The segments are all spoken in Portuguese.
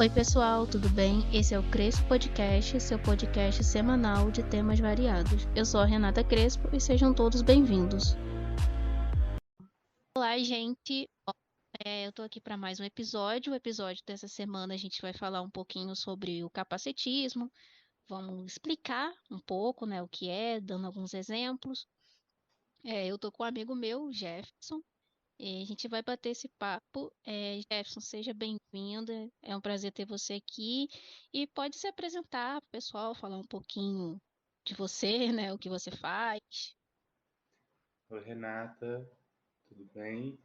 Oi, pessoal, tudo bem? Esse é o Crespo Podcast, seu podcast semanal de temas variados. Eu sou a Renata Crespo e sejam todos bem-vindos. Olá, gente. Eu tô aqui para mais um episódio. O episódio dessa semana a gente vai falar um pouquinho sobre o capacitismo. Vamos explicar um pouco, né, o que é, dando alguns exemplos. Eu tô com um amigo meu, Jefferson. E a gente vai bater esse papo. Jefferson, seja bem-vindo. É um prazer ter você aqui. E pode se apresentar para o pessoal, falar um pouquinho de você, né? O que você faz. Oi, Renata, tudo bem?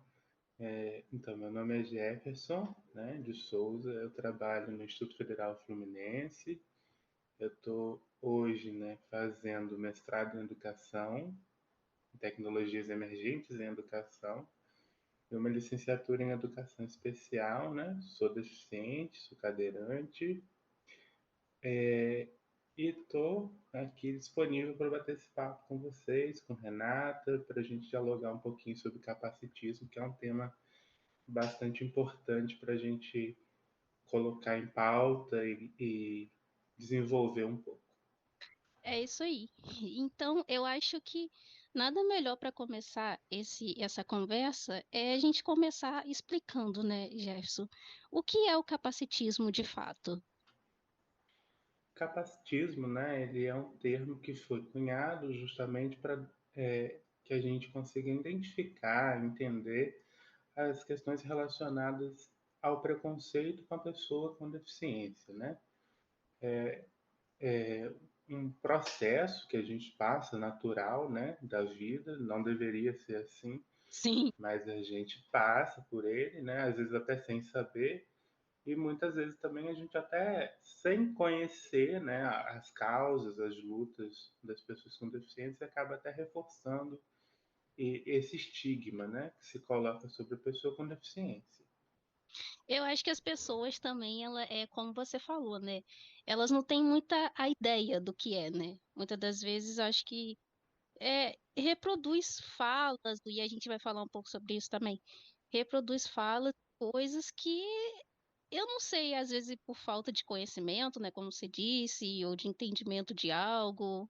Então, meu nome é Jefferson, né, de Souza. Eu trabalho no Instituto Federal Fluminense. Eu estou hoje, né, fazendo mestrado em Educação, em Tecnologias Emergentes em Educação, e uma licenciatura em Educação Especial, né? Sou deficiente, sou cadeirante, e estou aqui disponível para bater esse papo com vocês, com Renata, para a gente dialogar um pouquinho sobre capacitismo, que é um tema bastante importante para a gente colocar em pauta e desenvolver um pouco. É isso aí. Então, eu acho que nada melhor para começar essa conversa é a gente começar explicando, né, Jefferson, o que é o capacitismo de fato? Capacitismo, né, ele é um termo que foi cunhado justamente para que a gente consiga identificar, entender as questões relacionadas ao preconceito com a pessoa com deficiência, né? É um processo que a gente passa natural, né, da vida, não deveria ser assim, Sim. mas a gente passa por ele, né, às vezes até sem saber, e muitas vezes também a gente até sem conhecer, né, as causas, as lutas das pessoas com deficiência, acaba até reforçando esse estigma, né, que se coloca sobre a pessoa com deficiência. Eu acho que as pessoas também, como você falou, né? Elas não têm muita a ideia do que é, né? Muitas das vezes acho que reproduz falas, e a gente vai falar um pouco sobre isso também. Reproduz falas, coisas que eu não sei, às vezes por falta de conhecimento, né? Como você disse, ou de entendimento de algo. O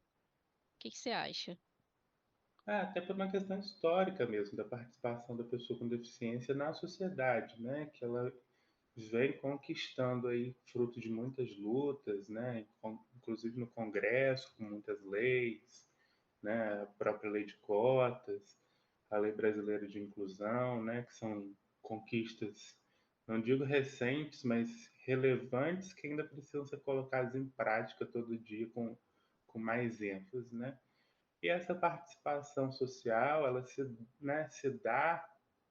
que que você acha? Até por uma questão histórica mesmo, da participação da pessoa com deficiência na sociedade, né, que ela vem conquistando aí fruto de muitas lutas, né, inclusive no Congresso, com muitas leis, né, a própria lei de cotas, a lei brasileira de inclusão, né, que são conquistas, não digo recentes, mas relevantes que ainda precisam ser colocadas em prática todo dia com mais ênfase, né? E essa participação social, ela se dá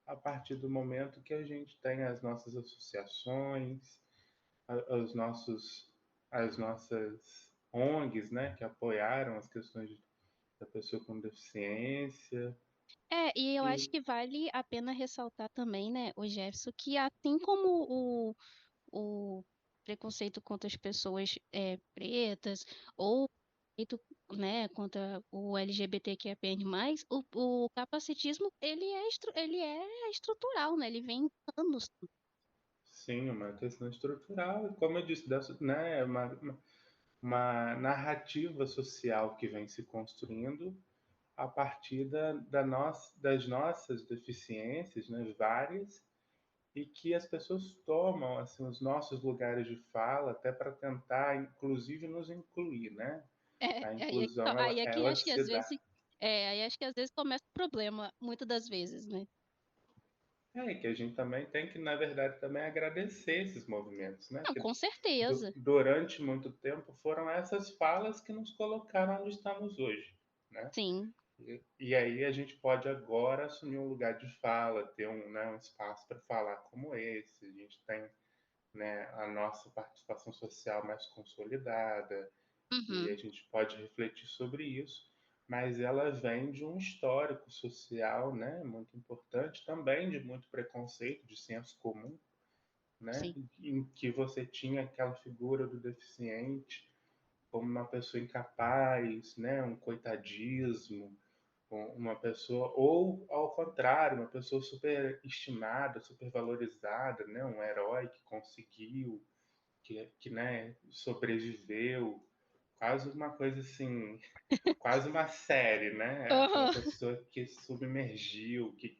a partir do momento que a gente tem as nossas associações, os nossos, as nossas ONGs, né, que apoiaram as questões da pessoa com deficiência. E eu acho E que vale a pena ressaltar também, né, o Jefferson, que assim como o preconceito contra as pessoas pretas ou preconceito, né, contra o LGBTQIA+, o capacitismo ele é estrutural, né? Ele vem em anos. sim, uma questão estrutural, e como eu disse, né, uma narrativa social que vem se construindo a partir das nossas deficiências, né, várias, e que as pessoas tomam assim os nossos lugares de fala até para tentar, inclusive, nos incluir, né? A inclusão Aí é que ela acho que se às dá. vezes aí acho que às vezes começa o problema, muitas das vezes, né? É que a gente também tem que, na verdade, também agradecer esses movimentos, né? Não, Que com certeza. durante muito tempo foram essas falas que nos colocaram onde estamos hoje, né? Sim. E aí a gente pode agora assumir um lugar de fala, ter né, um espaço para falar como esse. A gente tem, né, a nossa participação social mais consolidada e a Uhum. gente pode refletir sobre isso, mas ela vem de um histórico social, né, muito importante, também de muito preconceito, de senso comum, né, Sim. em que você tinha aquela figura do deficiente como uma pessoa incapaz, né, um coitadismo, uma pessoa, ou ao contrário, uma pessoa super estimada, super valorizada, né, um herói que conseguiu. que né, sobreviveu, quase uma coisa assim, quase uma série, né? Uma Aham, pessoa que submergiu, que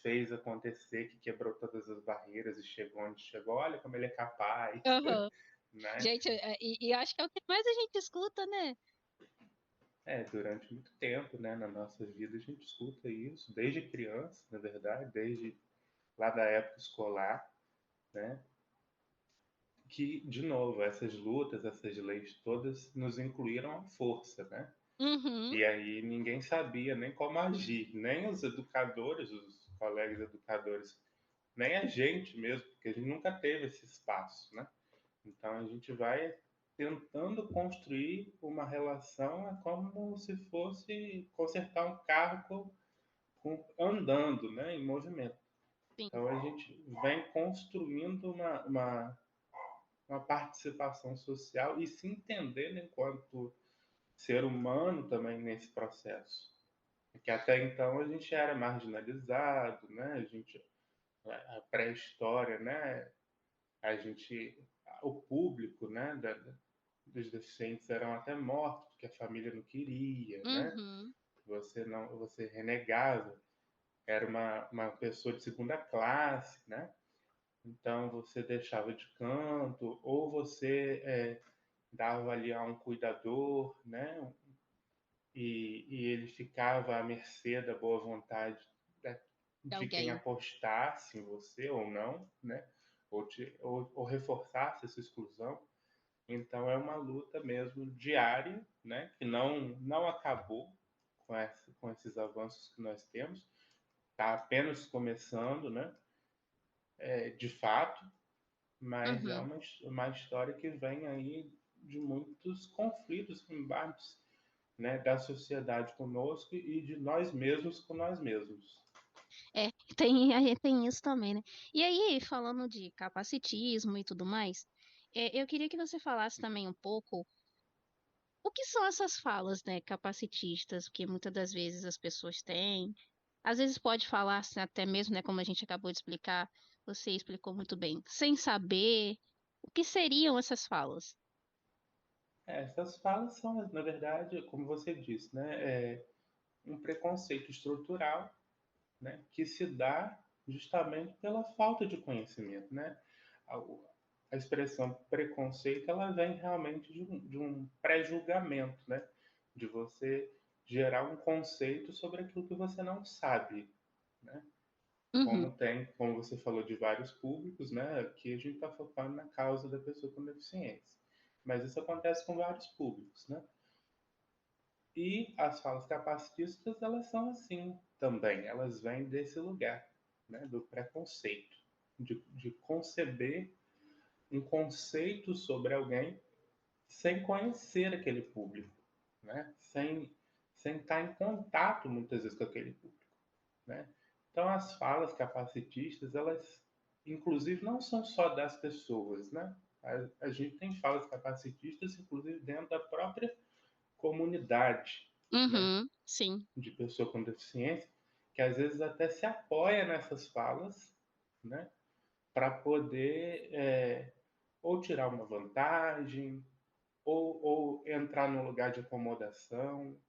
fez acontecer, que quebrou todas as barreiras e chegou onde chegou. Olha como ele é capaz, aham. né? Gente, e acho que é o que mais a gente escuta, né? É, durante muito tempo, né, na nossa vida a gente escuta isso, desde criança, na verdade, desde lá da época escolar, né? Que, de novo, essas lutas, essas leis todas nos incluíram à força, né? Uhum, E aí ninguém sabia nem como agir, nem os educadores, os colegas educadores, nem a gente mesmo, porque a gente nunca teve esse espaço, né? Então a gente vai tentando construir uma relação, é como se fosse consertar um carro andando, né, em movimento. sim. Então a gente vem construindo uma participação social e se entendendo enquanto ser humano também nesse processo. Porque até então a gente era marginalizado, né? A pré-história, né? A gente, o público, né? Dos deficientes eram até mortos porque a família não queria, né? Uhum, Você renegava, era uma pessoa de segunda classe, né? Então você deixava de canto ou você dava ali a um cuidador, né? E ele ficava à mercê da boa vontade de de quem alguém. apostasse em você ou não, né? Ou reforçasse essa exclusão. Então é uma luta mesmo diária, né? Que não acabou com esses avanços que nós temos. Está apenas começando, né? De fato, mas é Uhum. uma história que vem aí de muitos conflitos, embates, né, da sociedade conosco e de nós mesmos com nós mesmos. É, tem, a gente tem isso também, né? E aí, falando de capacitismo e tudo mais, eu queria que você falasse também um pouco o que são essas falas, né, capacitistas, porque muitas das vezes as pessoas têm, às vezes pode falar assim, até mesmo, né, como a gente acabou de explicar, você explicou muito bem, sem saber o que seriam essas falas. Essas falas são, na verdade, como você disse, né, um preconceito estrutural, né, que se dá justamente pela falta de conhecimento, né? A, a expressão preconceito ela vem realmente de um pré-julgamento, né? De você gerar um conceito sobre aquilo que você não sabe, né? Uhum, Como você falou, de vários públicos, né? Aqui a gente está focando na causa da pessoa com deficiência. Mas isso acontece com vários públicos, né? E as falas capacitistas, elas são assim também. Elas vêm desse lugar, né? Do preconceito, de conceber um conceito sobre alguém sem conhecer aquele público, né? Sem estar em contato muitas vezes com aquele público, né? Então as falas capacitistas, elas inclusive não são só das pessoas, né? A gente tem falas capacitistas inclusive dentro da própria comunidade, né? uhum, sim, De pessoa com deficiência, que às vezes até se apoia nessas falas, né? Para poder ou tirar uma vantagem, ou entrar num lugar de acomodação,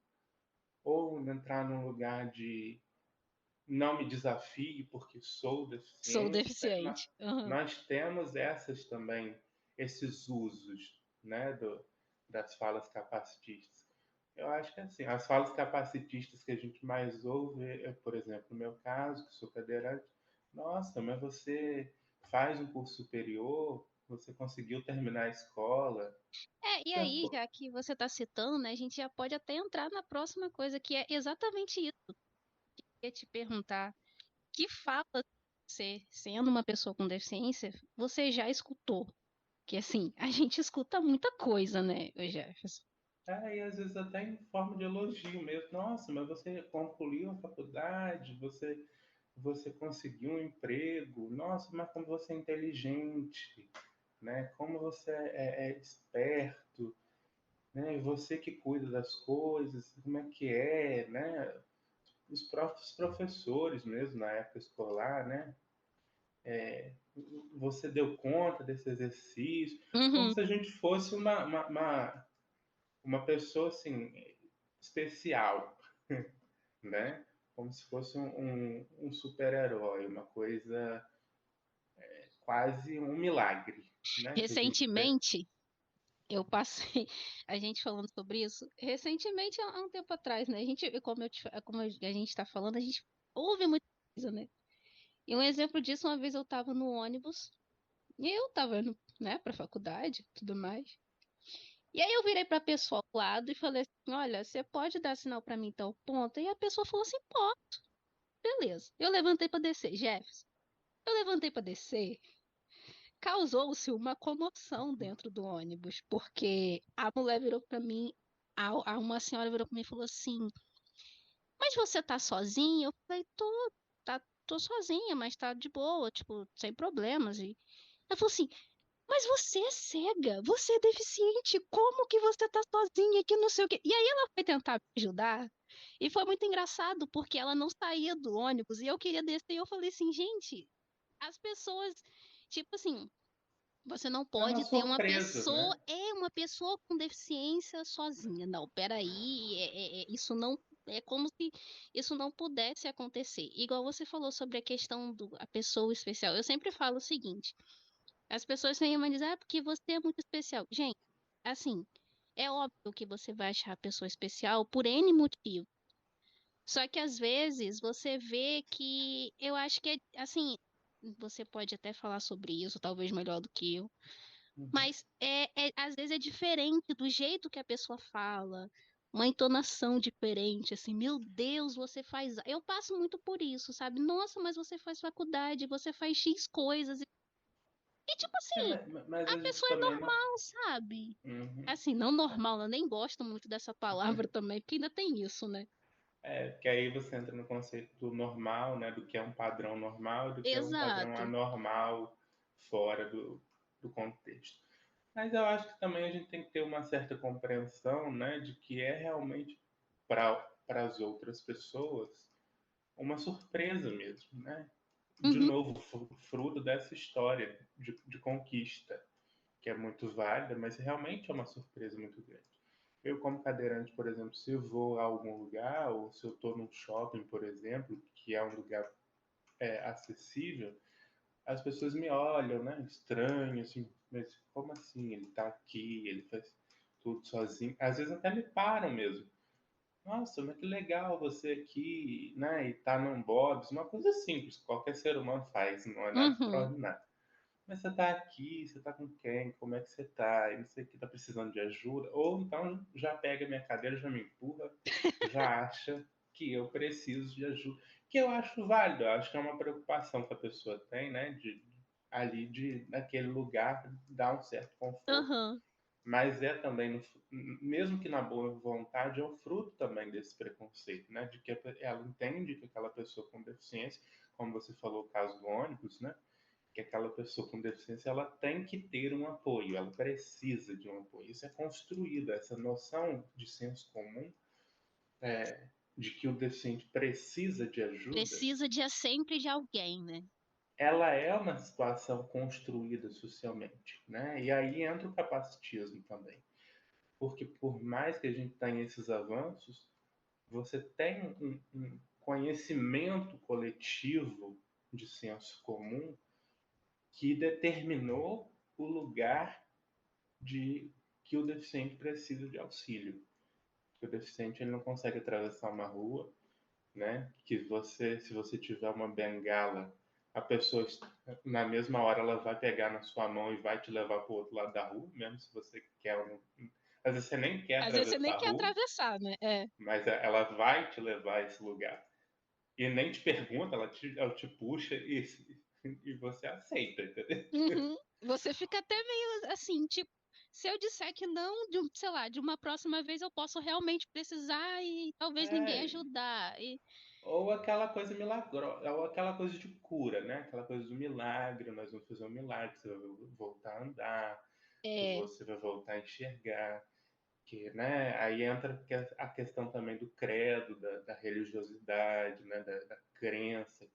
ou entrar num lugar de não me desafie porque sou sou deficiente. Né? deficiente. Uhum. Nós temos essas também, esses usos, né, das falas capacitistas. Eu acho que assim, as falas capacitistas que a gente mais ouve, por exemplo, no meu caso, que sou cadeirante, nossa, mas você faz um curso superior, você conseguiu terminar a escola. E aí, já que você está citando, né, a gente já pode até entrar na próxima coisa, que é exatamente isso. Eu ia te perguntar, que fala você, sendo uma pessoa com deficiência, você já escutou? Que assim, a gente escuta muita coisa, né, Jefferson? E às vezes até em forma de elogio mesmo. Nossa, mas você concluiu a faculdade, você conseguiu um emprego. Nossa, mas como você é inteligente, né? Como você é esperto, né? E você que cuida das coisas, como é que é, né? Os próprios professores mesmo na época escolar, né? Você deu conta desse exercício? Como Uhum. se a gente fosse uma pessoa assim, especial, né? Como se fosse um super-herói, uma coisa quase um milagre, né? Que a gente tem. Recentemente, eu passei, a gente falando sobre isso, recentemente, há um tempo atrás, né? A gente, a gente está falando, a gente ouve muita coisa, né? E um exemplo disso, uma vez eu estava no ônibus, e eu estava indo, né, para faculdade, tudo mais. E aí eu virei para a pessoa ao lado e falei assim, olha, você pode dar sinal para mim tal ponto? E a pessoa falou assim, pô, beleza. Eu levantei para descer, Jefferson. Eu levantei para descer. Causou-se uma comoção dentro do ônibus, porque a mulher virou para mim, uma senhora virou para mim e falou assim: Mas você tá sozinha? Eu falei: tô sozinha, mas tá de boa, tipo, sem problemas. E ela falou assim: Mas você é cega, você é deficiente, como que você tá sozinha que não sei o quê? E aí ela foi tentar me ajudar. E foi muito engraçado, porque ela não saía do ônibus e eu queria descer e eu falei assim, gente, as pessoas, tipo assim, você não É uma pode ter surpresa, né? uma pessoa com deficiência sozinha. Não, peraí, isso não é como se isso não pudesse acontecer. Igual você falou sobre a questão do a pessoa especial. Eu sempre falo o seguinte: as pessoas têm uma dizer, ah, porque você é muito especial. Gente, assim, é óbvio que você vai achar a pessoa especial por N motivo. Só que às vezes você vê que eu acho que é assim, você pode até falar sobre isso, talvez melhor do que eu. Uhum. Mas às vezes é diferente do jeito que a pessoa fala, uma entonação diferente, assim, meu Deus, você faz. Eu passo muito por isso, sabe? Nossa, mas você faz faculdade, você faz X coisas. E tipo É, assim, mas a a gente pessoa é também não. normal, sabe? Uhum. Assim, não normal, eu nem gosto muito dessa palavra também, porque ainda tem isso, né? É, que aí você entra no conceito do normal, né? Do que é um padrão normal e do que é um padrão Exato. anormal fora do contexto. Mas eu acho que também a gente tem que ter uma certa compreensão, né? De que é realmente para as outras pessoas uma surpresa mesmo, né? De Uhum, novo, fruto dessa história de conquista, que é muito válida, mas realmente é uma surpresa muito grande. Eu, como cadeirante, por exemplo, se eu vou a algum lugar, ou se eu estou num shopping, por exemplo, que é um lugar acessível, as pessoas me olham, né, estranho, assim, mas como assim? Ele está aqui, ele faz tudo sozinho. Às vezes até me param mesmo. Nossa, mas que legal você aqui, né, e tá num Bob's, uma coisa simples, qualquer ser humano faz, não é nada uhum. extraordinário. Mas você tá aqui, você tá com quem? Como é que você tá? E não sei o que, tá precisando de ajuda? Ou então já pega minha cadeira, já me empurra, já acha que eu preciso de ajuda. Que eu acho válido, eu acho que é uma preocupação que a pessoa tem, né? Ali, naquele lugar, dar um certo conforto. Aham. Mas é também, mesmo que na boa vontade, é um fruto também desse preconceito, né? De que ela entende que aquela pessoa com deficiência, como você falou o caso do ônibus, né? Que aquela pessoa com deficiência ela tem que ter um apoio, ela precisa de um apoio. Isso é construído, essa noção de senso comum de que o deficiente precisa de ajuda, Precisa de sempre de alguém, né? ela é uma situação construída socialmente, né? E aí entra o capacitismo também, porque por mais que a gente tenha esses avanços, você tem um conhecimento coletivo de senso comum que determinou o lugar de que o deficiente precisa de auxílio. Que o deficiente ele não consegue atravessar uma rua, né? Que você, se você tiver uma bengala, a pessoa na mesma hora ela vai pegar na sua mão e vai te levar para o outro lado da rua, mesmo se você quer às vezes você nem quer Às vezes você atravessar nem a quer rua, atravessar, né? É. mas ela vai te levar a esse lugar. E nem te pergunta, ela te puxa e você aceita, entendeu? Uhum. Você fica até meio assim, tipo, se eu disser que não, sei lá, de uma próxima vez eu posso realmente precisar e talvez ninguém É, ajudar. E, ou aquela coisa milagrosa, ou aquela coisa de cura, né? Aquela coisa do milagre, nós vamos fazer um milagre, você vai voltar a andar, é, você vai voltar a enxergar, que, né? Aí entra a questão também do credo, da religiosidade, né? Da crença,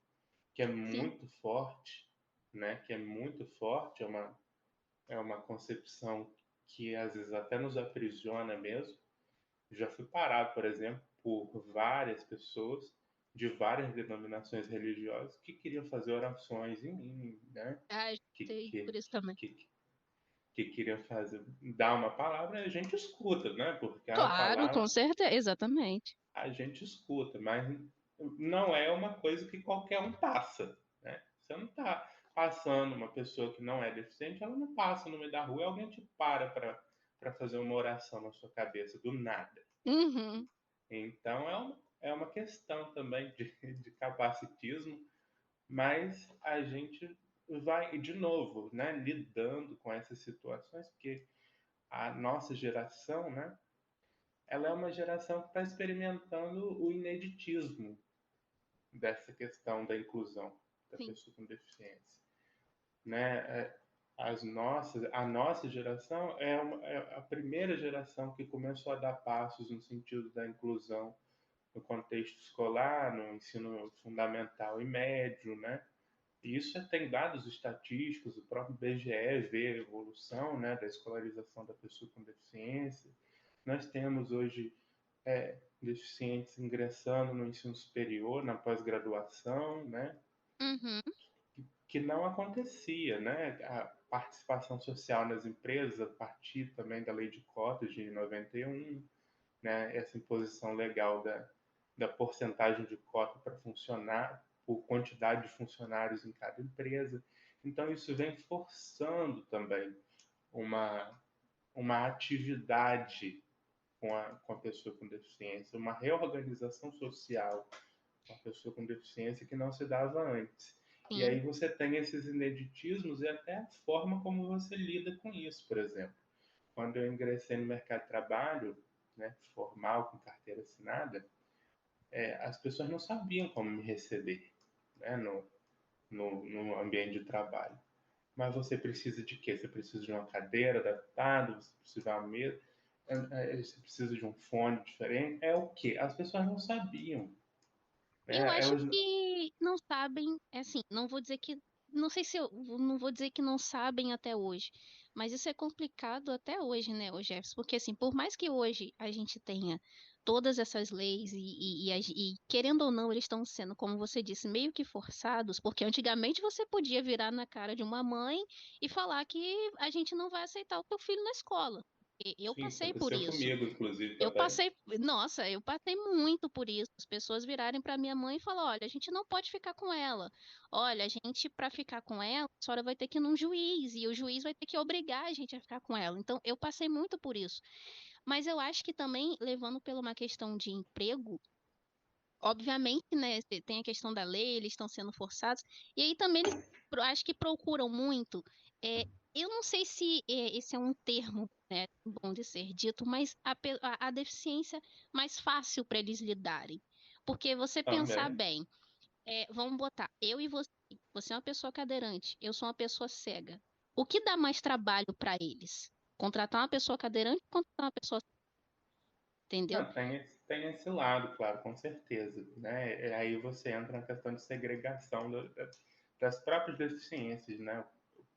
que é sim. muito forte. né, que é muito forte, é uma concepção que às vezes até nos aprisiona mesmo. Já fui parado, por exemplo, por várias pessoas de várias denominações religiosas que queriam fazer orações em mim, né? Ah, já Que, sei que, por isso também. que, que queriam fazer, dar uma palavra, a gente escuta, né? Porque a Claro, com palavra certeza, exatamente. a gente escuta, mas não é uma coisa que qualquer um passa, né? Você não está passando uma pessoa que não é deficiente, ela não passa no meio da rua e alguém te para fazer uma oração na sua cabeça, do nada. Uhum, Então é uma questão também de capacitismo, mas a gente vai, de novo, né, lidando com essas situações, porque a nossa geração, né, ela é uma geração que está experimentando o ineditismo dessa questão da inclusão da sim, pessoa com deficiência, né? A nossa geração é a primeira geração que começou a dar passos no sentido da inclusão no contexto escolar, no ensino fundamental e médio, né? E isso tem dados estatísticos, o próprio IBGE vê a evolução, né, da escolarização da pessoa com deficiência. Nós temos hoje deficientes ingressando no ensino superior, na pós-graduação, né, uhum, que não acontecia, né? A participação social nas empresas, a partir também da lei de cotas de 91, né? Essa imposição legal da porcentagem de cota para funcionar, por quantidade de funcionários em cada empresa. Então, isso vem forçando também uma, uma atividade com a pessoa com deficiência, uma reorganização social com a pessoa com deficiência que não se dava antes. E sim. aí você tem esses ineditismos e até a forma como você lida com isso, por exemplo. Quando eu ingressei no mercado de trabalho, né, formal, com carteira assinada, as pessoas não sabiam como me receber, né, no ambiente de trabalho. Mas você precisa de quê? Você precisa de uma cadeira adaptada, você precisa de uma mesa, você precisa de um fone diferente. É o quê? As pessoas não sabiam. Eu Né? acho que não sabem, é assim, não vou dizer que, não sei se eu, não vou dizer que não sabem até hoje, mas isso é complicado até hoje, né, o Jefferson, porque assim, por mais que hoje a gente tenha todas essas leis e querendo ou não, eles estão sendo, como você disse, meio que forçados, porque antigamente você podia virar na cara de uma mãe e falar que a gente não vai aceitar o teu filho na escola. Eu Sim, isso passei por aconteceu isso. comigo, inclusive, Eu também. passei, nossa, eu passei muito por isso. As pessoas virarem para minha mãe e falar: olha, a gente não pode ficar com ela. Olha, a gente, para ficar com ela, a senhora vai ter que ir num juiz e o juiz vai ter que obrigar a gente a ficar com ela. Então, eu passei muito por isso. Mas eu acho que também, levando pela uma questão de emprego, obviamente, né, tem a questão da lei, eles estão sendo forçados, e aí também eles acho que procuram muito. é, eu não sei se esse é um termo, né, bom de ser dito, mas a deficiência mais fácil para eles lidarem. Porque você pensar Também. bem, vamos botar, eu e você, você é uma pessoa cadeirante, eu sou uma pessoa cega. O que dá mais trabalho para eles? Contratar uma pessoa cadeirante ou contratar uma pessoa, entendeu? Não, tem esse lado, claro, com certeza. Né? E aí você entra na questão de segregação das próprias deficiências, né?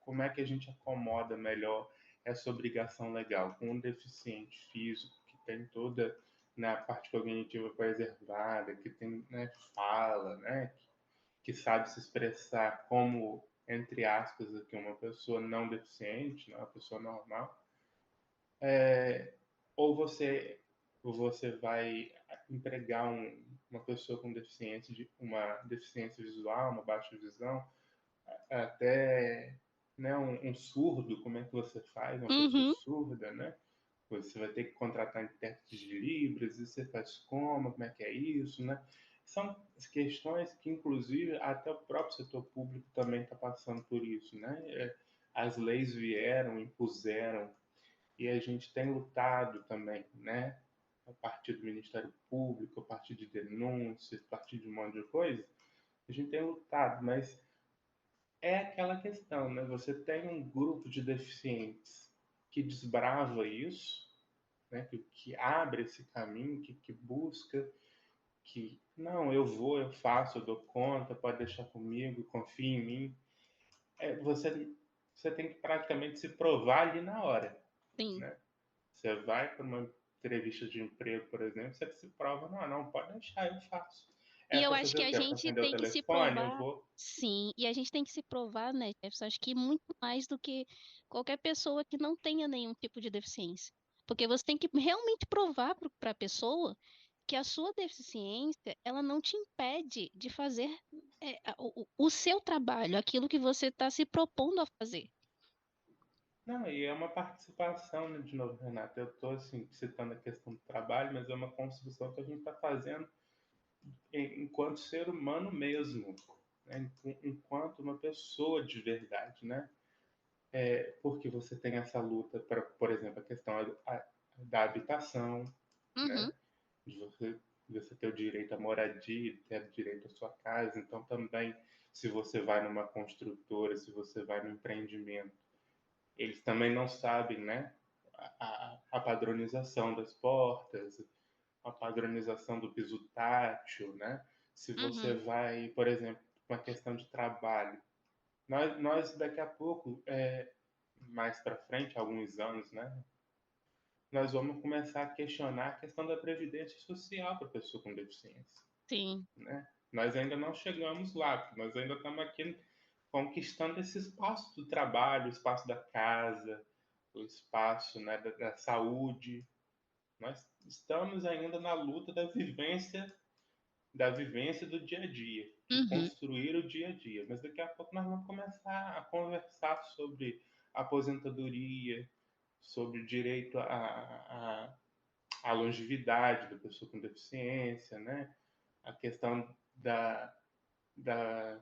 Como é que a gente acomoda melhor essa obrigação legal com um deficiente físico que tem toda, né, a parte cognitiva preservada, que tem, né, fala, né, que sabe se expressar como, entre aspas, aqui, uma pessoa não deficiente, né, uma pessoa normal, ou você vai empregar uma pessoa com deficiência, uma deficiência visual, uma baixa visão, até, né, um surdo, como é que você faz uma pessoa Uhum, surda, né? Você vai ter que contratar intérpretes de Libras, e você faz como é que é isso, né? São questões que, inclusive, até o próprio setor público também está passando por isso, né? As leis vieram, impuseram, e a gente tem lutado também, né? A partir do Ministério Público, a partir de denúncias, a partir de um monte de coisa, a gente tem lutado, mas é aquela questão, né? Você tem um grupo de deficientes que desbrava isso, né? Que abre esse caminho, que busca, que não, eu vou, eu faço, eu dou conta, pode deixar comigo, confia em mim. você tem que praticamente se provar ali na hora, Sim. né? Você vai para uma entrevista de emprego, por exemplo, você se prova, não, não, pode deixar, eu faço. E É eu para acho fazer que o a quê? É para gente atender o tem que se telefone? Eu provar, vou. sim, e a gente tem que se provar, né, Jefferson? Acho que muito mais do que qualquer pessoa que não tenha nenhum tipo de deficiência. Porque você tem que realmente provar para a pessoa que a sua deficiência, ela não te impede de fazer o seu trabalho, aquilo que você está se propondo a fazer. Não, e é uma participação, né, de novo, Renata. Eu estou assim, citando a questão do trabalho, mas é uma construção que a gente está fazendo enquanto ser humano mesmo, né? Enquanto uma pessoa de verdade, né? Porque você tem essa luta para, por exemplo, a questão da habitação, Uhum, né? De você ter o direito à moradia, ter o direito à sua casa. Então, também, se você vai numa construtora, se você vai no empreendimento, eles também não sabem, né? A padronização das portas, a padronização do piso tátil, né? Se você uhum, vai, por exemplo, uma questão de trabalho, nós daqui a pouco, mais para frente, alguns anos, né? Nós vamos começar a questionar a questão da previdência social para a pessoa com deficiência, sim. né? Nós ainda não chegamos lá, porque nós ainda estamos aqui conquistando esse espaço do trabalho, o espaço da casa, o espaço, né, da saúde. Nós estamos ainda na luta da vivência do dia a dia, de Uhum, construir o dia a dia. Mas daqui a pouco nós vamos começar a conversar sobre aposentadoria, sobre o direito à longevidade da pessoa com deficiência, né? A questão da, da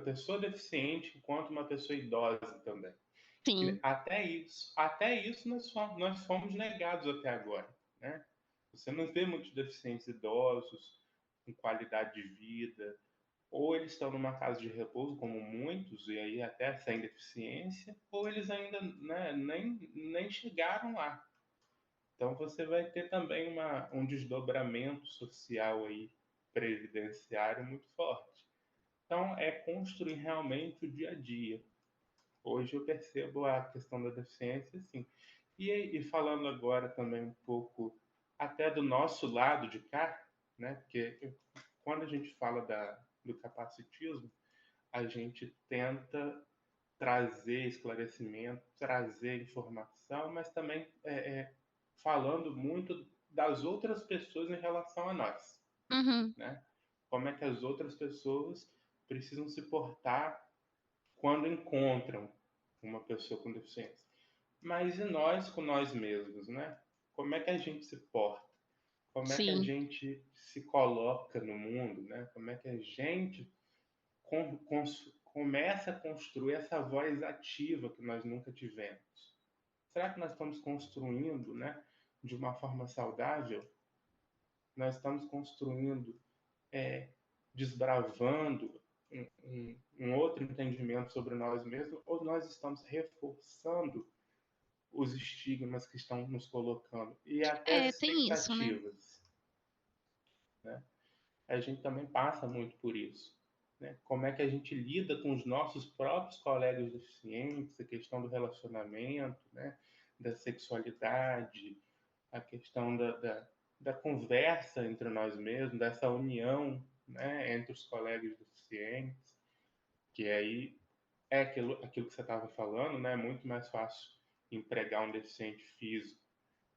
pessoa deficiente enquanto uma pessoa idosa também. Que sim. até isso nós fomos negados até agora, né? Você não vê muitos deficientes idosos com qualidade de vida, ou eles estão numa casa de repouso, como muitos, e aí até sem deficiência, ou eles ainda, né, nem chegaram lá. Então você vai ter também um desdobramento social aí, previdenciário muito forte. Então é construir realmente o dia a dia. Hoje eu percebo a questão da deficiência, sim. E falando agora também um pouco até do nosso lado de cá, né? Porque quando a gente fala do capacitismo, a gente tenta trazer esclarecimento, trazer informação, mas também falando muito das outras pessoas em relação a nós, Uhum, né? Como é que as outras pessoas precisam se portar quando encontram uma pessoa com deficiência. Mas e nós com nós mesmos, né? Como é que a gente se porta? Como é que a sim. gente se coloca no mundo, né? Como é que a gente começa a construir essa voz ativa que nós nunca tivemos? Será que nós estamos construindo, né, de uma forma saudável? Nós estamos construindo, desbravando um outro entendimento sobre nós mesmos, ou nós estamos reforçando os estigmas que estão nos colocando e até É, as tem isso, né? expectativas, né? A gente também passa muito por isso, né? Como é que a gente lida com os nossos próprios colegas deficientes, a questão do relacionamento, né? Da sexualidade, a questão da conversa entre nós mesmos, dessa união, né? Entre os colegas deficientes, que aí é aquilo que você estava falando, né? É muito mais fácil empregar um deficiente físico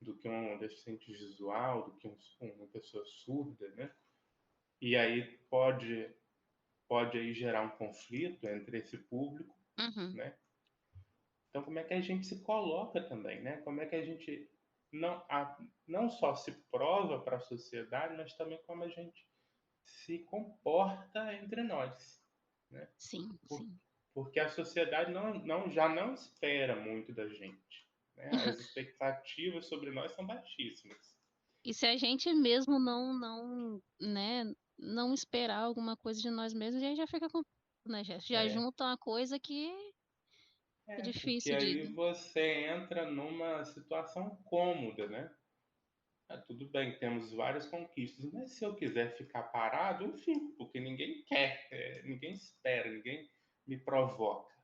do que um deficiente visual, do que uma pessoa surda, né? E aí pode aí gerar um conflito entre esse público, Uhum, né? Então como é que a gente se coloca também, né? Como é que a gente não só se prova para a sociedade, mas também como a gente se comporta entre nós, né? sim, Por- sim. Porque a sociedade já não espera muito da gente, né? As expectativas sobre nós são baixíssimas. E se a gente mesmo né, não esperar alguma coisa de nós mesmos, a gente já fica com, né, já É, junta uma coisa que é porque difícil aí de. você entra numa situação cômoda, né? Tudo bem, temos várias conquistas, mas se eu quiser ficar parado, eu fico, porque ninguém quer, ninguém espera, ninguém. me provoca,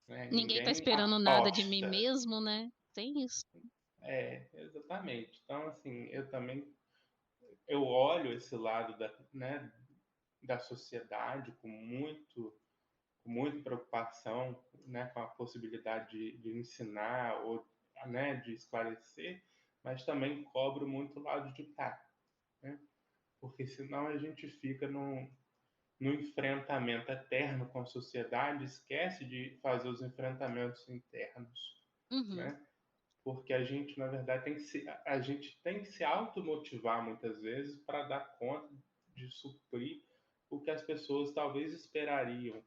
né? Ninguém tá Ninguém esperando nada de mim aposta. mesmo, né? Tem isso. É, exatamente. Então, assim, eu olho esse lado né, da sociedade com muita preocupação, né, com a possibilidade de ensinar ou, né, de esclarecer, mas também cobro muito o lado de cá, né? Porque senão a gente fica no enfrentamento eterno com a sociedade, esquece de fazer os enfrentamentos internos, Uhum, né? Porque a gente, na verdade, a gente tem que se automotivar muitas vezes para dar conta de suprir o que as pessoas talvez esperariam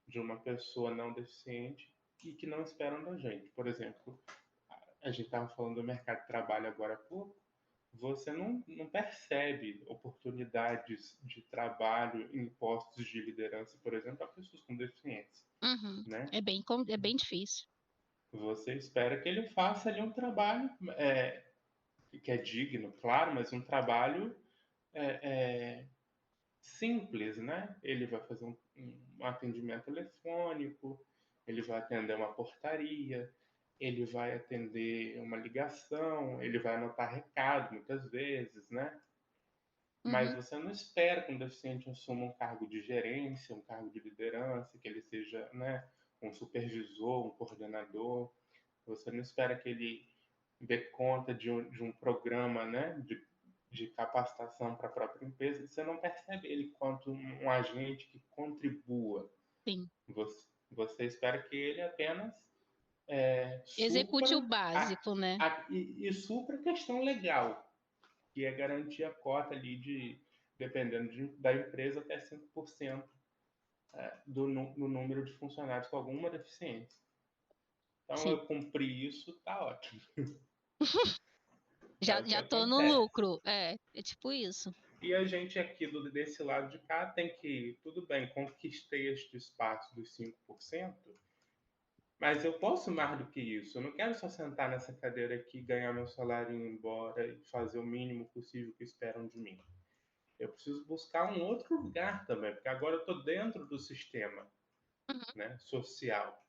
de uma pessoa não deficiente e que não esperam da gente. Por exemplo, a gente estava falando do mercado de trabalho agora há pouco, você não percebe oportunidades de trabalho em postos de liderança, por exemplo, para pessoas com deficiência, uhum. né? É bem difícil. Você espera que ele faça ali um trabalho que é digno, claro, mas um trabalho é, simples, né? Ele vai fazer um atendimento telefônico, ele vai atender uma portaria, ele vai atender uma ligação, ele vai anotar recado muitas vezes, né? Mas Uhum, você não espera que um deficiente assuma um cargo de gerência, um cargo de liderança, que ele seja, né, um supervisor, um coordenador. Você não espera que ele dê conta de um programa, né, de capacitação para a própria empresa. Você não percebe ele quanto um agente que contribua. sim. Você espera que ele apenas Execute o supra básico, né? e supra a questão legal, que é garantir a cota ali dependendo da empresa, até 5% no número de funcionários com alguma deficiência. Então, Sim. eu cumpri isso, tá ótimo. É Já, o que já tô no acontece. lucro. É tipo isso. E a gente aqui desse lado de cá tem que, tudo bem, conquistei este espaço dos 5%, mas eu posso mais do que isso. Eu não quero só sentar nessa cadeira aqui, ganhar meu salário e ir embora e fazer o mínimo possível que esperam de mim. Eu preciso buscar um outro lugar também, porque agora eu estou dentro do sistema, Uhum, né, social.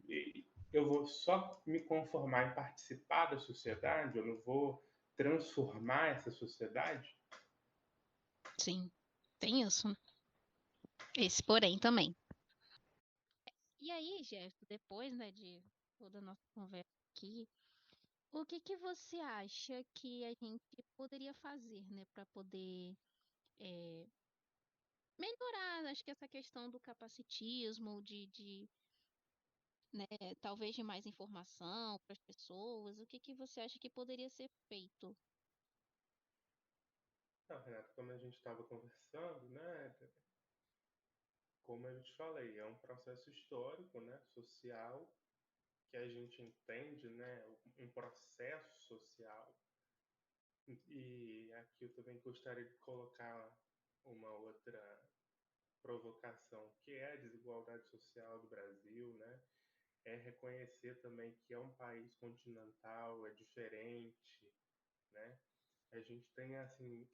E eu vou só me conformar em participar da sociedade, eu não vou transformar essa sociedade. sim. Tem isso. Esse porém também. E aí, Jeff, depois, né, de toda a nossa conversa aqui, o que que você acha que a gente poderia fazer, né, para poder é, melhorar, acho que essa questão do capacitismo, né, talvez de mais informação para as pessoas, o que que você acha que poderia ser feito? Não, Renato, como a gente estava conversando, né, como eu te falei, é um processo histórico, né, social, que a gente entende, né, um processo social. E aqui eu também gostaria de colocar uma outra provocação, que é a desigualdade social do Brasil, né? É reconhecer também que é um país continental, é diferente, né? A gente tem assim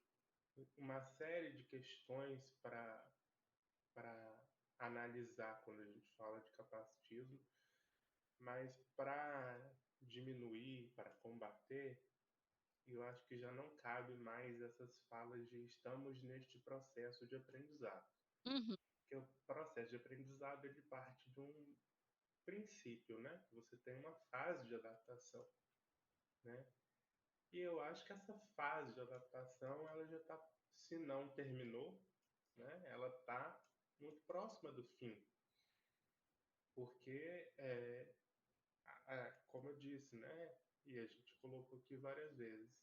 uma série de questões para analisar quando a gente fala de capacitismo, mas para diminuir, para combater, eu acho que já não cabe mais essas falas de estamos neste processo de aprendizado. Uhum, Porque o processo de aprendizado ele parte de um princípio, né? Você tem uma fase de adaptação, né? E eu acho que essa fase de adaptação, ela já está, se não terminou, né? Ela está muito próxima do fim, porque, como eu disse, né? E a gente colocou aqui várias vezes,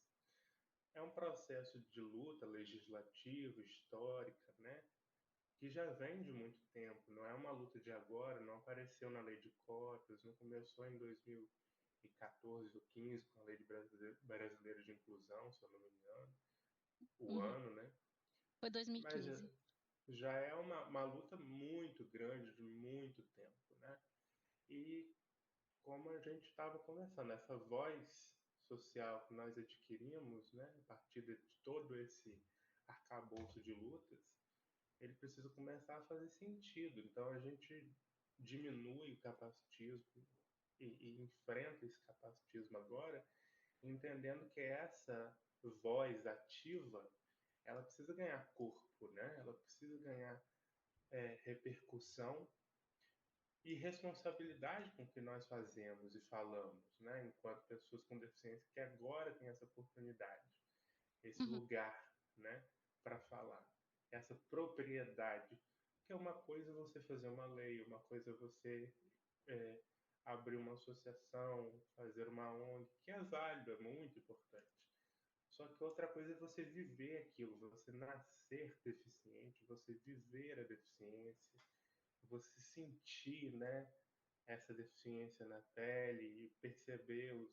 é um processo de luta legislativa, histórica, né? Que já vem de muito tempo, não é uma luta de agora, não apareceu na lei de cotas, não começou em 2014 ou 15 com a lei brasileira de inclusão, se eu não me engano, o uhum. ano, né? Foi Mas 2015. já é uma luta muito grande, de muito tempo, né? E como a gente estava conversando, essa voz social que nós adquirimos, né, a partir de todo esse arcabouço de lutas, ele precisa começar a fazer sentido. Então a gente diminui o capacitismo e enfrenta esse capacitismo agora, entendendo que essa voz ativa, ela precisa ganhar corpo, né? Ela precisa ganhar repercussão e responsabilidade com o que nós fazemos e falamos, né? Enquanto pessoas com deficiência que agora têm essa oportunidade, esse Uhum, lugar, né, para falar, essa propriedade, que é uma coisa você fazer uma lei, uma coisa você é, abrir uma associação, fazer uma ONG, que é válido, é muito importante. Só que outra coisa é você viver aquilo, você nascer deficiente, você viver a deficiência, você sentir, né, essa deficiência na pele e perceber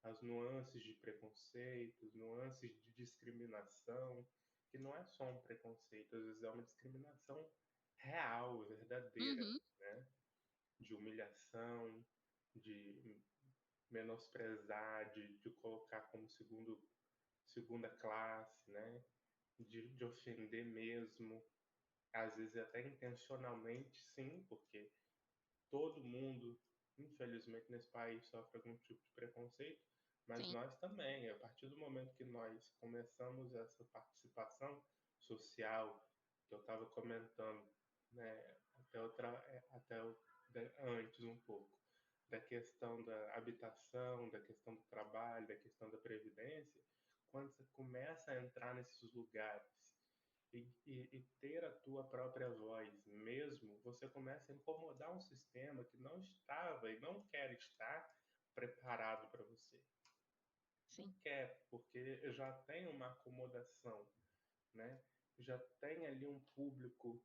as nuances de preconceito, nuances de discriminação, que não é só um preconceito, às vezes é uma discriminação real, verdadeira, uhum, né? De humilhação, de menosprezar, de colocar como segunda classe, né? De ofender mesmo, às vezes até intencionalmente, sim, porque todo mundo, infelizmente, nesse país sofre algum tipo de preconceito, mas sim, nós também. A partir do momento que nós começamos essa participação social, que eu estava comentando, né, antes um pouco, da questão da habitação, da questão do trabalho, da questão da previdência, quando você começa a entrar nesses lugares e ter a tua própria voz mesmo, você começa a incomodar um sistema que não estava e não quer estar preparado para você. Não sim, quer, porque já tem uma acomodação, né? Já tem ali um público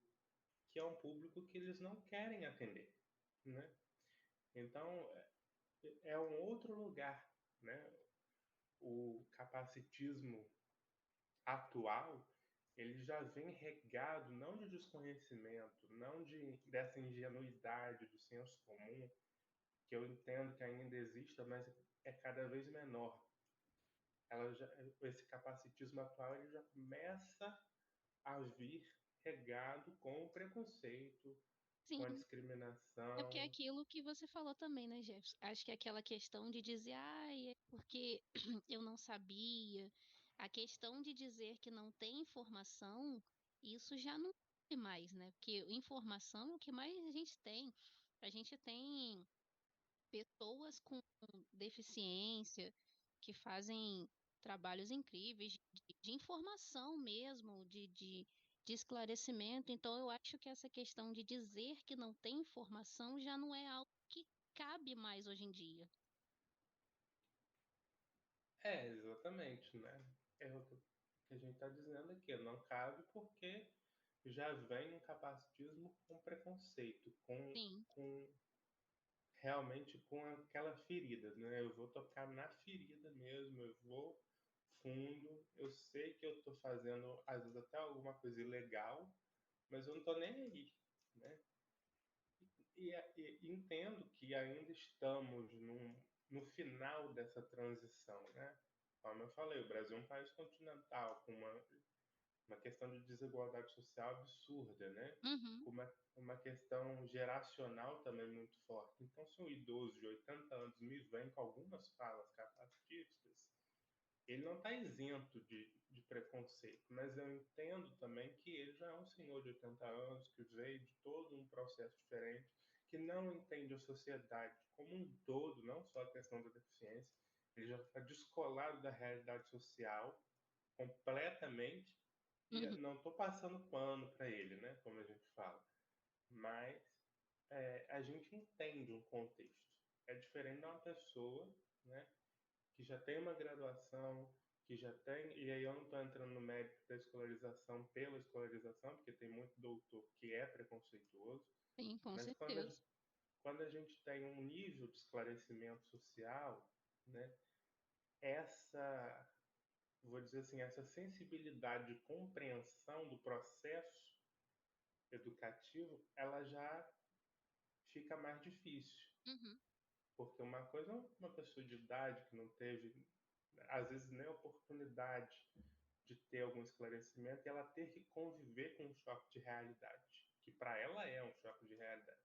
que é um público que eles não querem atender, né? Então é um outro lugar, né? O capacitismo atual, ele já vem regado não de desconhecimento, não dessa ingenuidade do senso comum, que eu entendo que ainda exista, mas é cada vez menor. Esse capacitismo atual ele já começa a vir regado com o preconceito, sim. com a É porque é discriminação. aquilo que você falou também, né, Jefferson? Acho que é aquela questão de dizer, é porque eu não sabia. A questão de dizer que não tem informação, isso já não é mais, né? Porque informação é o que mais a gente tem. A gente tem pessoas com deficiência que fazem trabalhos incríveis de informação mesmo, de esclarecimento. Então, eu acho que essa questão de dizer que não tem informação já não é algo que cabe mais hoje em dia. É, exatamente, né? É o que a gente está dizendo aqui. Não cabe porque já vem um capacitismo com preconceito, Sim, realmente com aquela ferida, né? Eu vou tocar na ferida mesmo, eu vou fundo, eu sei que eu estou fazendo às vezes até alguma coisa ilegal, mas eu não estou nem aí, né? E entendo que ainda estamos no final dessa transição, né? Como eu falei, o Brasil é um país continental com uma questão de desigualdade social absurda, né? uhum, Com uma questão geracional também muito forte. Então, se um idoso de 80 anos me vem com algumas falas capacitistas, ele não está isento de preconceito, mas eu entendo também que ele já é um senhor de 80 anos, que veio de todo um processo diferente, que não entende a sociedade como um todo, não só a questão da deficiência, ele já está descolado da realidade social completamente, e uhum, não estou passando pano para ele, né, como a gente fala, mas a gente entende um contexto. É diferente de uma pessoa, né, que já tem uma graduação, que já tem. E aí eu não estou entrando no mérito da escolarização pela escolarização, porque tem muito doutor que é preconceituoso, sim, com mas certeza. quando a gente tem um nível de esclarecimento social, né, essa, vou dizer assim, essa sensibilidade de compreensão do processo educativo, ela já fica mais difícil. Uhum, Porque uma coisa é uma pessoa de idade que não teve, às vezes, nem oportunidade de ter algum esclarecimento e ela ter que conviver com um choque de realidade, que para ela é um choque de realidade.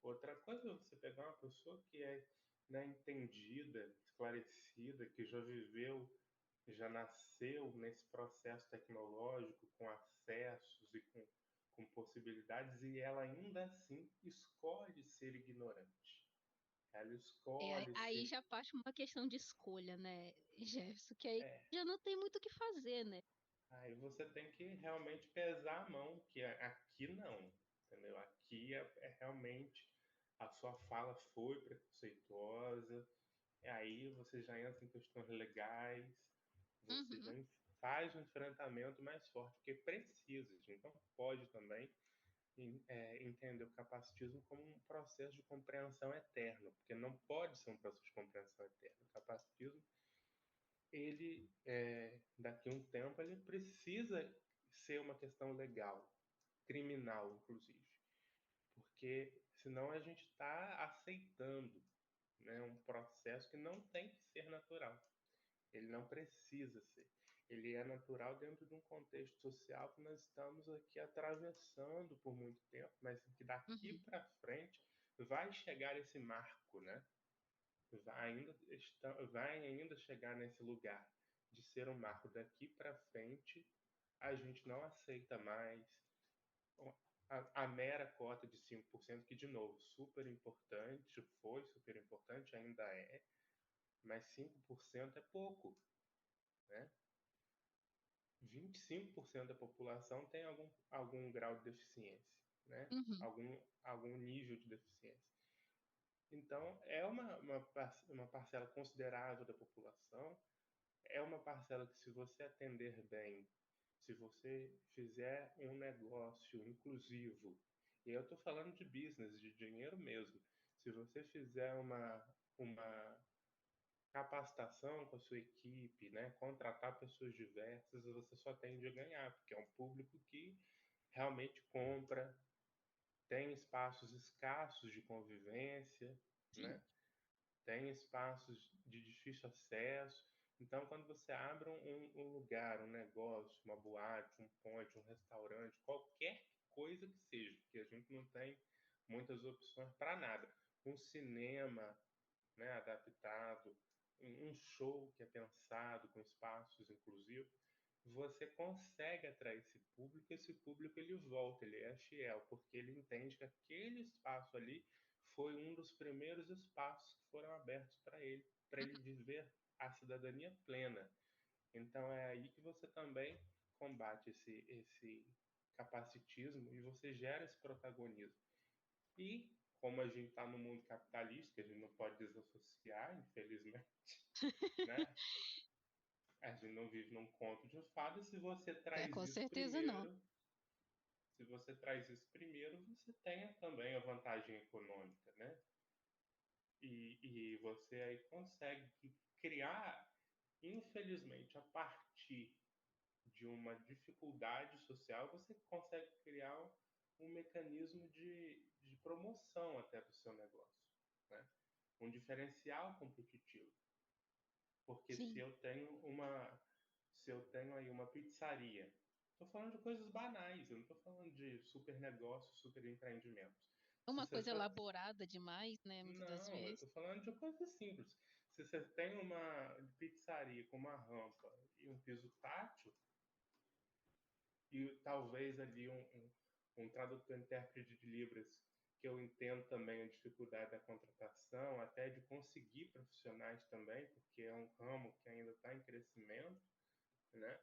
Outra coisa é você pegar uma pessoa que é, né, entendida, esclarecida, que já viveu, já nasceu nesse processo tecnológico, com acessos e com possibilidades, e ela ainda assim escolhe ser ignorante. Ela escolhe Aí ser. já parte uma questão de escolha, né, Jefferson? Que aí É, já não tem muito o que fazer, né? aí você tem que realmente pesar a mão, que aqui não, entendeu? Aqui é realmente a sua fala foi preconceituosa, e aí você já entra em questões legais, você já Uhum, faz um enfrentamento mais forte, porque precisa, a gente não pode também entender o capacitismo como um processo de compreensão eterno, porque não pode ser um processo de compreensão eterno. O capacitismo, ele, daqui a um tempo, ele precisa ser uma questão legal, criminal, inclusive, porque senão a gente está aceitando, né, um processo que não tem que ser natural. Ele não precisa ser. Ele é natural dentro de um contexto social que nós estamos aqui atravessando por muito tempo, mas que daqui uhum, para frente vai chegar esse marco, né? Vai ainda chegar nesse lugar de ser um marco. Daqui para frente, a gente não aceita mais a mera cota de 5%, que, de novo, super importante, foi super importante, ainda é, mas 5% é pouco, né? 25% da população tem algum grau de deficiência, né? uhum, Algum nível de deficiência. Então, é uma parcela considerável da população, é uma parcela que, se você atender bem, se você fizer um negócio inclusivo, e eu estou falando de business, de dinheiro mesmo, se você fizer uma capacitação com a sua equipe, né? Contratar pessoas diversas, você só tende a ganhar, porque é um público que realmente compra, tem espaços escassos de convivência, sim. né? Tem espaços de difícil acesso. Então, quando você abre um lugar, um negócio, uma boate, um point, um restaurante, qualquer coisa que seja, porque a gente não tem muitas opções para nada. Um cinema, né, adaptado, um show que é pensado com espaços inclusivos, você consegue atrair esse público ele volta, ele é fiel, porque ele entende que aquele espaço ali foi um dos primeiros espaços que foram abertos para ele viver a cidadania plena. Então é aí que você também combate esse capacitismo e você gera esse protagonismo. E como a gente está no mundo capitalista, que a gente não pode desassociar, infelizmente, né? A gente não vive num conto de fadas. É, com certeza não. Se você traz isso primeiro, você tem também a vantagem econômica, né? E você aí consegue criar, infelizmente, a partir de uma dificuldade social, você consegue criar um mecanismo de promoção até do seu negócio, né? Um diferencial competitivo. Porque Sim. se eu tenho aí uma pizzaria, estou falando de coisas banais, eu não estou falando de super negócios, super empreendimentos. Se Uma você coisa só elaborada demais, né? Muitas das Não, eu vezes. estou falando de coisas simples. Se você tem uma pizzaria com uma rampa e um piso tátil, e talvez ali um tradutor intérprete de Libras, que eu entendo também a dificuldade da contratação, até de conseguir profissionais também, porque é um ramo que ainda está em crescimento, né?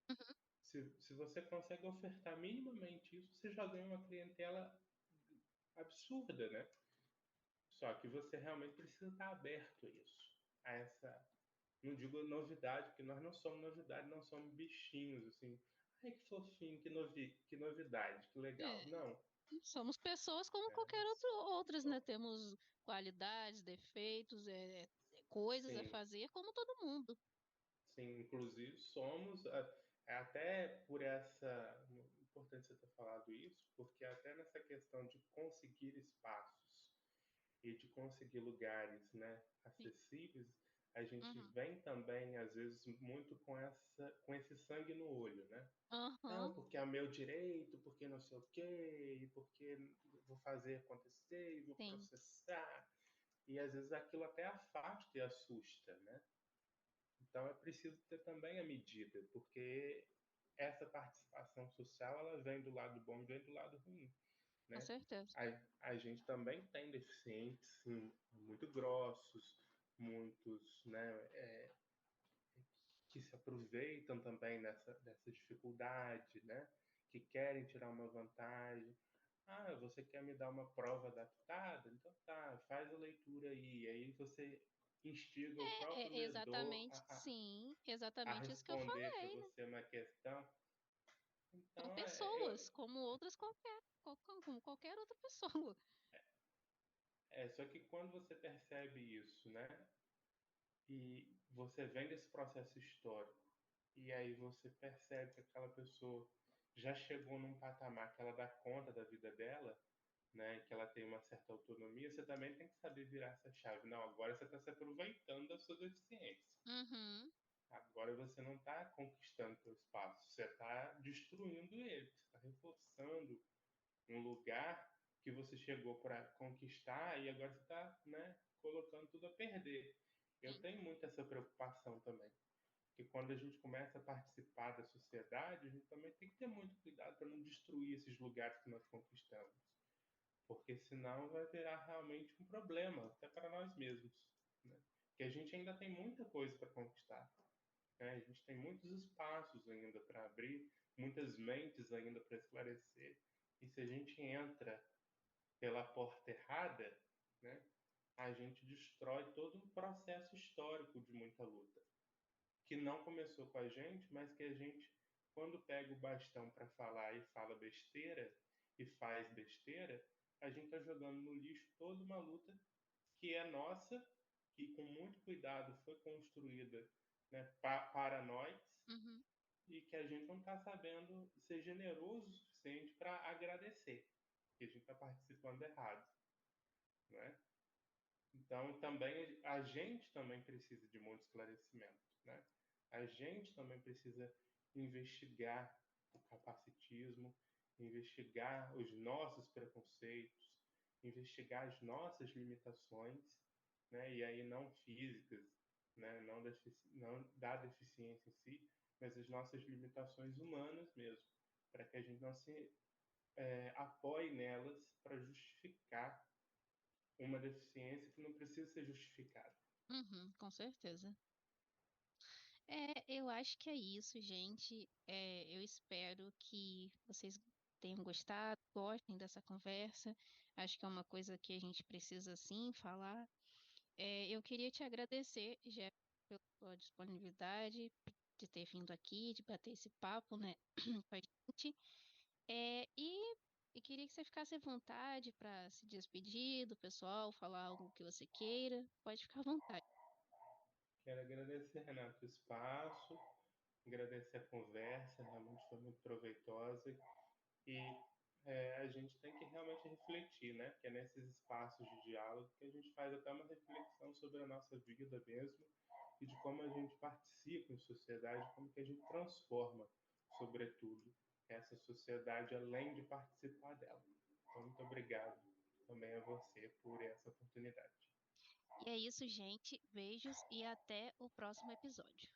Uhum. Se você consegue ofertar minimamente isso, você já ganha uma clientela absurda, né? Só que você realmente precisa estar aberto a isso, a essa, não digo novidade, porque nós não somos novidade, não somos bichinhos, assim, ai que fofinho, que novidade, que legal. É, Não, somos pessoas como é, qualquer outras, né? Temos qualidades, defeitos, coisas a sim, fazer, como todo mundo. sim, inclusive somos, até por essa, importante você ter falado isso, porque até nessa questão de conseguir espaços e de conseguir lugares, né, Sim. acessíveis, a gente Uhum. vem também, às vezes, muito com esse sangue no olho, né? Não, Aham. porque é meu direito, porque não sei o quê, e porque vou fazer acontecer, e vou Sim, processar. E às vezes aquilo até afasta e assusta, né? Então é preciso ter também a medida, porque essa participação social ela vem do lado bom e vem do lado ruim, com né? certeza. A gente também tem deficientes sim, muito grossos, muitos, né, que se aproveitam também dessa dificuldade, né? Que querem tirar uma vantagem. Ah, você quer me dar uma prova adaptada? Então tá, faz a leitura aí. Aí você instiga o próprio ledor Exatamente, sim, a exatamente isso que eu responder para falei, né? você uma questão. São Então, pessoas, como outras qualquer, como qualquer outra pessoa. só que quando você percebe isso, né? E você vem desse processo histórico, e aí você percebe que aquela pessoa já chegou num patamar que ela dá conta da vida dela, né, que ela tem uma certa autonomia, você também tem que saber virar essa chave. Não, agora você está se aproveitando da sua deficiência. Uhum, Agora você não está conquistando seu espaço, você está destruindo ele, você está reforçando um lugar que você chegou para conquistar e agora você está, né, colocando tudo a perder. Eu sim. tenho muito essa preocupação também, que quando a gente começa a participar da sociedade, a gente também tem que ter muito cuidado para não destruir esses lugares que nós conquistamos, porque senão vai virar realmente um problema, até para nós mesmos, né? Que a gente ainda tem muita coisa para conquistar, né? A gente tem muitos espaços ainda para abrir, muitas mentes ainda para esclarecer, e se a gente entra pela porta errada, né, a gente destrói todo um processo histórico de muita luta que não começou com a gente, mas que a gente, quando pega o bastão para falar e fala besteira e faz besteira, a gente está jogando no lixo toda uma luta que é nossa, que com muito cuidado foi construída, né, para nós Uhum, e que a gente não está sabendo ser generoso o suficiente para agradecer, que a gente está participando errado, né? Então, também a gente também precisa de muito esclarecimento, né? A gente também precisa investigar o capacitismo, investigar os nossos preconceitos, investigar as nossas limitações, né? E aí não físicas, né? Não da deficiência em si, mas as nossas limitações humanas mesmo, para que a gente não se apoie nelas para justificar uma deficiência que não precisa ser justificada. uhum, com certeza. Eu acho que é isso, gente. Eu espero que vocês tenham gostado, gostem dessa conversa. Acho que é uma coisa que a gente precisa sim falar. Eu queria te agradecer, Jeff, pela sua disponibilidade de ter vindo aqui, de bater esse papo, né, com a gente. E queria que você ficasse à vontade para se despedir do pessoal, falar algo que você queira. Pode ficar à vontade. Quero agradecer, Renato, o espaço, agradecer a conversa, realmente foi muito proveitosa e a gente tem que realmente refletir, né? Que é nesses espaços de diálogo que a gente faz até uma reflexão sobre a nossa vida mesmo e de como a gente participa em sociedade, como que a gente transforma, sobretudo, essa sociedade além de participar dela. Então, muito obrigado também a você por essa oportunidade. E é isso, gente. Beijos e até o próximo episódio.